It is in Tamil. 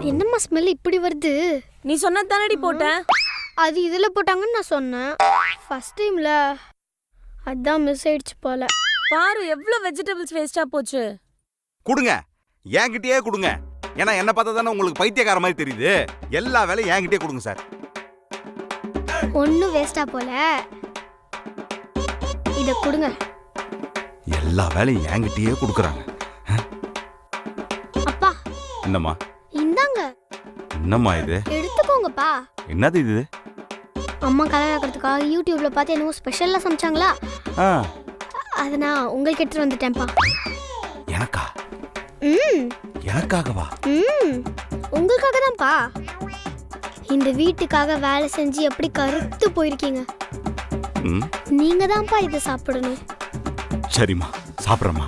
என்னம்மா ஸ்மெல் இப்படி வருது? நீ சொன்ன தானடி போட்டேன். அது இதுல போட்டாங்கன்னு நான் சொன்னேன். ஃபர்ஸ்ட் டைம்ல அதான் மிஸ் ஆயிடுச்சு போல. பாரு எவ்வளவு வெஜிடபிள்ஸ் வேஸ்டா போச்சு. கொடுங்க, என்கிட்டயே கொடுங்க. ஏன்னா என்ன பார்த்தா தானே உங்களுக்கு பைத்தியக்கார மாதிரி தெரியுது. எல்லா வேலையும் என்கிட்டயே கொடுங்க சார். ஒன்னும் வேஸ்டா போல. இத கொடுங்க. எல்லா வேலையும் என்கிட்டயே கொடுக்குறாங்க. அப்பா என்னம்மா? இந்தாங்க. என்னம்மா இது? எடுத்துக்கோங்கப்பா. என்னது இது? அம்மா கல்யாணம் ஆகிறதுக்காக யூடியூப்ல பார்த்து என்னவோ ஸ்பெஷலா சமைச்சாங்களா, அதை நான் உங்களுக்கு எடுத்துட்டு வந்துட்டேன்ப்பா. எனக்கா? ம் எனக்காகவா? உங்களுக்காக தான்ப்பா. இந்த வீட்டுக்காக வேலை செஞ்சு எப்படி கருத்து போயிருக்கீங்க. நீங்க தான்ப்பா இதை சாப்பிடணும். சரிம்மா, சாப்பிட்றேம்மா.